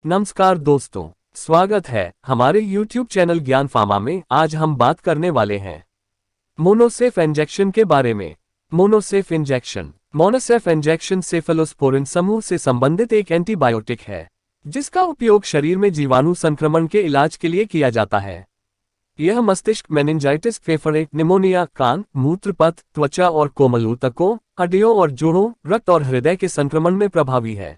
नमस्कार दोस्तों, स्वागत है हमारे YouTube चैनल ज्ञान फार्मा में। आज हम बात करने वाले हैं मोनोसेफ इंजेक्शन के बारे में। मोनोसेफ इंजेक्शन सेफेलोस्पोरिन समूह से संबंधित एक एंटीबायोटिक है जिसका उपयोग शरीर में जीवाणु संक्रमण के इलाज के लिए किया जाता है। यह मस्तिष्क, मेनिंजाइटिस, फेफड़े, निमोनिया, कान, मूत्रपथ, त्वचा और कोमल ऊतकों, हड्डियों और जोड़ों, रक्त और हृदय के संक्रमण में प्रभावी है।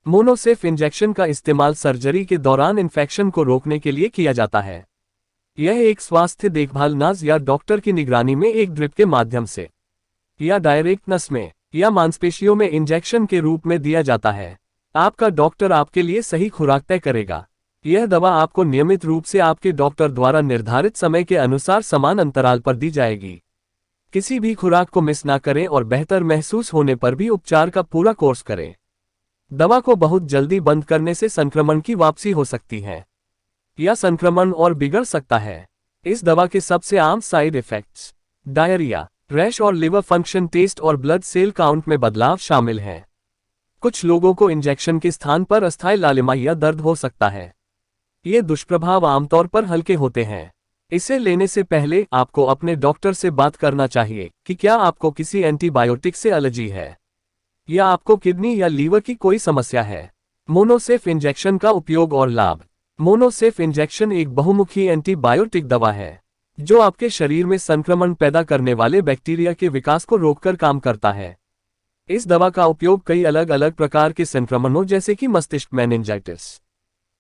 मोनोसेफ इंजेक्शन का इस्तेमाल सर्जरी के दौरान इन्फेक्शन को रोकने के लिए किया जाता है। यह एक स्वास्थ्य देखभाल नर्स या डॉक्टर की निगरानी में एक ड्रिप के माध्यम से या डायरेक्ट नस में या मांसपेशियों में इंजेक्शन के रूप में दिया जाता है। आपका डॉक्टर आपके लिए सही खुराक तय करेगा। यह दवा आपको नियमित रूप से आपके डॉक्टर द्वारा निर्धारित समय के अनुसार समान अंतराल पर दी जाएगी। किसी भी खुराक को मिस ना करें और बेहतर महसूस होने पर भी उपचार का पूरा कोर्स करें। दवा को बहुत जल्दी बंद करने से संक्रमण की वापसी हो सकती है या संक्रमण और बिगड़ सकता है। इस दवा के सबसे आम साइड इफेक्ट्स डायरिया, रैश और लिवर फंक्शन टेस्ट और ब्लड सेल काउंट में बदलाव शामिल हैं। कुछ लोगों को इंजेक्शन के स्थान पर अस्थायी लालिमा या दर्द हो सकता है। ये दुष्प्रभाव आमतौर पर हल्के होते हैं। इसे लेने से पहले आपको अपने डॉक्टर से बात करना चाहिए कि क्या आपको किसी एंटीबायोटिक से एलर्जी है या आपको किडनी या लीवर की कोई समस्या है। मोनोसेफ इंजेक्शन का उपयोग और लाभ। मोनोसेफ इंजेक्शन एक बहुमुखी एंटीबायोटिक दवा है जो आपके शरीर में संक्रमण पैदा करने वाले बैक्टीरिया के विकास को रोककर काम करता है। इस दवा का उपयोग कई अलग अलग प्रकार के संक्रमणों जैसे कि मस्तिष्क, मेनिंजाइटिस,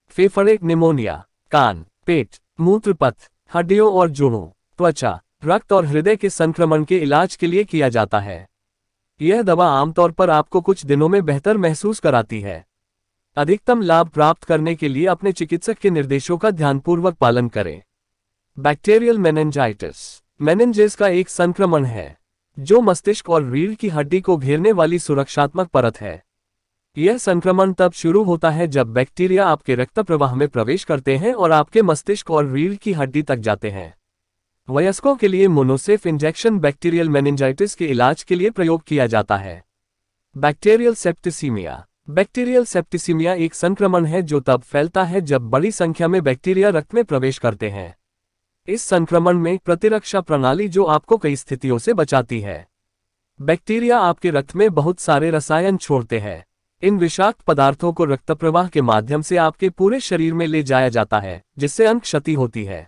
फेफड़े, निमोनिया, कान, पेट, मूत्रपथ, हड्डियों और जोड़ों, त्वचा, रक्त और हृदय के संक्रमण के इलाज के लिए किया जाता है। यह दवा आमतौर पर आपको कुछ दिनों में बेहतर महसूस कराती है। अधिकतम लाभ प्राप्त करने के लिए अपने चिकित्सक के निर्देशों का ध्यानपूर्वक पालन करें। बैक्टीरियल मेनिंजाइटिस मेनिंजेस का एक संक्रमण है जो मस्तिष्क और रीढ़ की हड्डी को घेरने वाली सुरक्षात्मक परत है। यह संक्रमण तब शुरू होता है जब बैक्टीरिया आपके रक्त प्रवाह में प्रवेश करते हैं और आपके मस्तिष्क और रीढ़ की हड्डी तक जाते हैं। वयस्कों के लिए मोनोसेफ इंजेक्शन बैक्टीरियल मेनिंजाइटिस के इलाज के लिए प्रयोग किया जाता है। बैक्टीरियल सेप्टिसीमिया एक संक्रमण है जो तब फैलता है जब बड़ी संख्या में बैक्टीरिया रक्त में प्रवेश करते हैं। इस संक्रमण में प्रतिरक्षा प्रणाली जो आपको कई स्थितियों से बचाती है। बैक्टीरिया आपके रक्त में बहुत सारे रसायन छोड़ते हैं। इन विषाक्त पदार्थों को रक्त प्रवाह के माध्यम से आपके पूरे शरीर में ले जाया जाता है जिससे अंत क्षति होती है।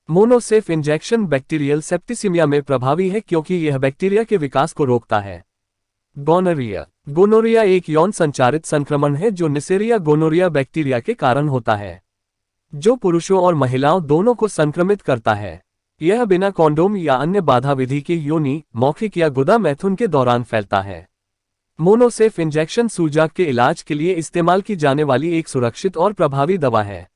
मोनोसेफ इंजेक्शन बैक्टीरियल सेप्टिसीमिया में प्रभावी है क्योंकि यह बैक्टीरिया के विकास को रोकता है। गोनोरिया एक यौन संचारित संक्रमण है जो नेसेरिया गोनोरिया बैक्टीरिया के कारण होता है जो पुरुषों और महिलाओं दोनों को संक्रमित करता है। यह बिना कॉन्डोम या अन्य बाधा विधि के योनि, मौखिक या गुदा मैथुन के दौरान फैलता है। मोनोसेफ इंजेक्शन सूजन के इलाज के लिए इस्तेमाल की जाने वाली एक सुरक्षित और प्रभावी दवा है।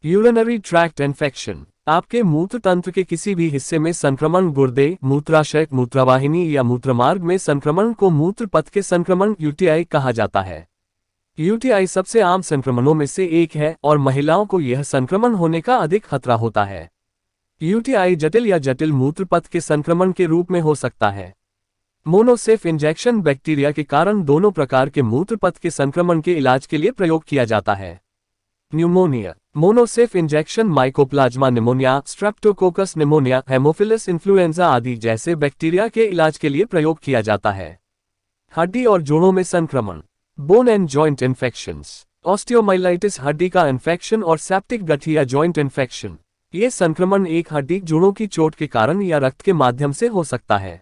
यूरिनरी ट्रैक्ट इन्फेक्शन आपके मूत्र तंत्र के किसी भी हिस्से में संक्रमण, गुर्दे, मूत्राशय, मूत्रवाहिनी या मूत्रमार्ग में संक्रमण को मूत्रपथ के संक्रमण यूटीआई कहा जाता है। यूटीआई सबसे आम संक्रमणों में से एक है और महिलाओं को यह संक्रमण होने का अधिक खतरा होता है। यूटीआई जटिल या जटिल मूत्रपथ के संक्रमण के रूप में हो सकता है। मोनोसेफ इंजेक्शन बैक्टीरिया के कारण दोनों प्रकार के मूत्रपथ के संक्रमण के इलाज के लिए प्रयोग किया जाता है। Pneumonia Monocef injection mycoplasma pneumonia, Streptococcus pneumonia, Haemophilus influenza आदि जैसे बैक्टीरिया के इलाज के लिए प्रयोग किया जाता है। हड्डी और जोड़ों में संक्रमण, bone and joint infections, osteomyelitis हड्डी का इन्फेक्शन और सेप्टिक गट या जॉइंट इन्फेक्शन। ये संक्रमण एक हड्डी जोड़ों की चोट के कारण या रक्त के माध्यम से हो सकता है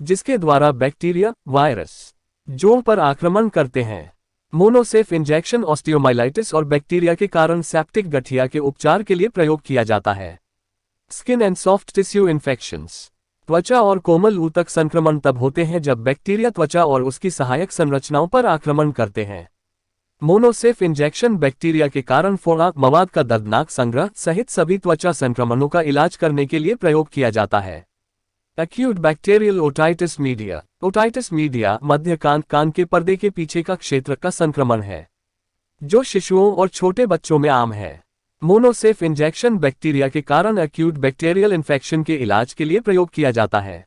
जिसके द्वारा बैक्टीरिया, वायरस जोड़ पर आक्रमण करते हैं। मोनोसेफ इंजेक्शन ऑस्टियोमाइलाइटिस और बैक्टीरिया के कारण सेप्टिक गठिया के उपचार के लिए प्रयोग किया जाता है। Skin and soft tissue infections त्वचा और कोमल ऊतक संक्रमण तब होते हैं जब बैक्टीरिया त्वचा और उसकी सहायक संरचनाओं पर आक्रमण करते हैं। मोनोसेफ इंजेक्शन बैक्टीरिया के कारण फोड़ा मवाद का दर्दनाक संग्रह सहित सभी त्वचा संक्रमणों का इलाज करने के लिए प्रयोग किया जाता है। Acute bacterial otitis media otitis media मध्य कान के पर्दे के पीछे का क्षेत्र का संक्रमण है जो शिशुओं और छोटे बच्चों में आम है। मोनोसेफ इंजेक्शन बैक्टीरिया के कारण एक्यूट बैक्टीरियल इन्फेक्शन के इलाज के लिए प्रयोग किया जाता है।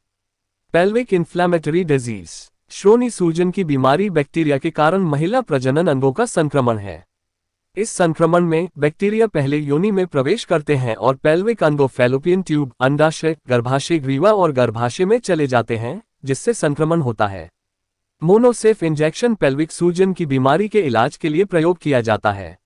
पेल्विक इन्फ्लेमेटरी डिजीज श्रोणि सूजन की बीमारी बैक्टीरिया के कारण महिला प्रजनन अंगों का संक्रमण है। इस संक्रमण में बैक्टीरिया पहले योनि में प्रवेश करते हैं और पेल्विक अंगों फैलोपियन ट्यूब, अंडाशय, गर्भाशय ग्रीवा और गर्भाशय में चले जाते हैं, जिससे संक्रमण होता है। मोनोसेफ इंजेक्शन पेल्विक सूजन की बीमारी के इलाज के लिए प्रयोग किया जाता है।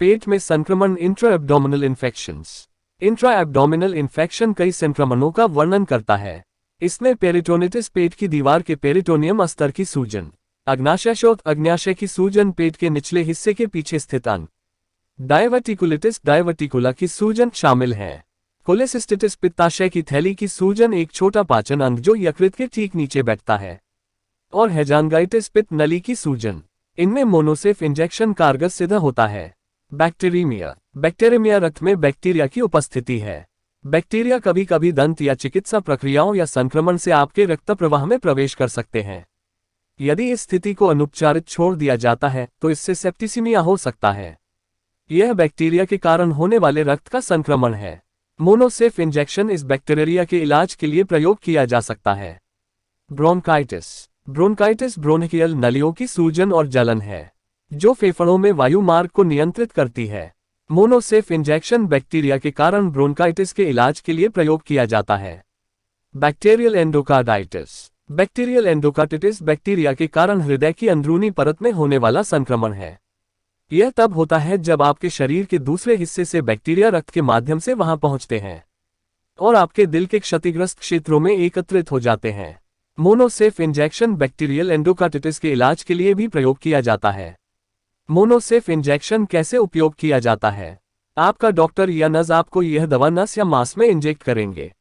पेट में संक्रमण intra abdominal infections. Intra abdominal infection कई संक्रमणों का वर्णन करता है। इसमें पेरिटोनिटिस पेट की दीवार के पेरिटोनियम अस्तर की सूजन, अग्नाशयशोथ अग्न्याशय की सूजन पेट के निचले हिस्से के पीछे स्थित अंग, डायवर्टिकुलिटिस डायवर्टिकुला की सूजन शामिल है। कोलेसिस्टिटिस पित्ताशय की थैली की सूजन एक छोटा पाचन अंग जो यकृत के ठीक नीचे बैठता है, और हेजांगाइटिस पित्त नली की सूजन। इनमें मोनोसेफ इंजेक्शन कारगर सिद्ध होता है। बैक्टीरियमिया। बैक्टीरियमिया रक्त में बैक्टीरिया की उपस्थिति है। बैक्टीरिया कभी कभी दंत या चिकित्सा प्रक्रियाओं या संक्रमण से आपके रक्त प्रवाह में प्रवेश कर सकते हैं। यदि इस स्थिति को अनुपचारित छोड़ दिया जाता है तो इससे सेप्टिसिमिया हो सकता है। यह बैक्टीरिया के कारण होने वाले रक्त का संक्रमण है। मोनोसेफ इंजेक्शन इस बैक्टीरिया के इलाज के लिए प्रयोग किया जा सकता है। ब्रोंकाइटिस। ब्रोंकाइटिस ब्रोंकियल नलियों की सूजन और जलन है, जो फेफड़ों में वायु मार्ग को नियंत्रित करती है। मोनोसेफ इंजेक्शन बैक्टीरिया के कारण ब्रोंकाइटिस के इलाज के लिए प्रयोग किया जाता है। Bacterial endocarditis. Bacterial endocarditis bacteria के कारण हृदय की अंदरूनी परत में होने वाला संक्रमण है। यह तब होता है जब आपके शरीर के दूसरे हिस्से से बैक्टीरिया रक्त के माध्यम से वहां पहुंचते हैं और आपके दिल के क्षतिग्रस्त क्षेत्रों में एकत्रित हो जाते हैं। मोनोसेफ इंजेक्शन बैक्टीरियल एंडोकार्डिटिस के इलाज के लिए भी प्रयोग किया जाता है। मोनोसेफ इंजेक्शन कैसे उपयोग किया जाता है? आपका डॉक्टर या नर्स आपको यह दवा नस या मांस में इंजेक्ट करेंगे।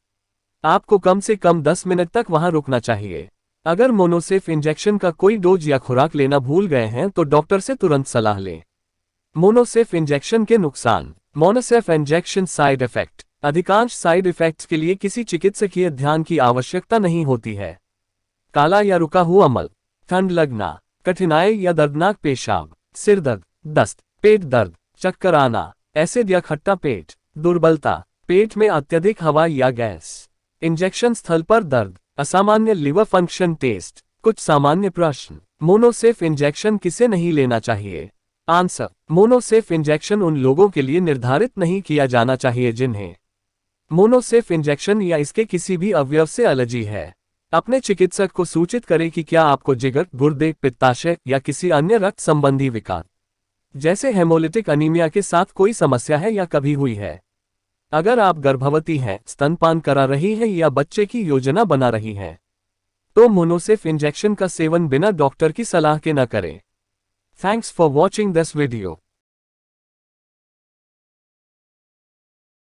आपको कम से कम 10 मिनट तक वहां रुकना चाहिए। अगर मोनोसेफ इंजेक्शन का कोई डोज या खुराक लेना भूल गए हैं तो डॉक्टर से तुरंत सलाह लें। मोनोसेफ इंजेक्शन के नुकसान। Monocef injection side effect. अधिकांश साइड इफेक्ट्स के लिए किसी चिकित्सकीय ध्यान की आवश्यकता नहीं होती है। काला या रुका हुआ मल, ठंड लगना, कठिनाई या दर्दनाक पेशाब, सिर दर्द, दस्त, पेट दर्द, चक्कर आना, एसिड या खट्टा पेट, दुर्बलता, पेट में अत्यधिक हवा या गैस, इंजेक्शन स्थल पर दर्द, असामान्य लिवर फंक्शन टेस्ट। कुछ सामान्य प्रश्न। मोनोसेफ इंजेक्शन किसे नहीं लेना चाहिए? आंसर। मोनोसेफ इंजेक्शन उन लोगों के लिए निर्धारित नहीं किया जाना चाहिए जिन्हें मोनोसेफ इंजेक्शन या इसके किसी भी अवयव से एलर्जी है। अपने चिकित्सक को सूचित करें कि क्या आपको जिगर, गुर्दे, पित्ताशय या किसी अन्य रक्त संबंधी विकार जैसे हेमोलिटिक अनीमिया के साथ कोई समस्या है या कभी हुई है। अगर आप गर्भवती हैं, स्तनपान करा रही हैं या बच्चे की योजना बना रही हैं, तो मोनोसेफ इंजेक्शन का सेवन बिना डॉक्टर की सलाह के न करें। Thanks for watching this video.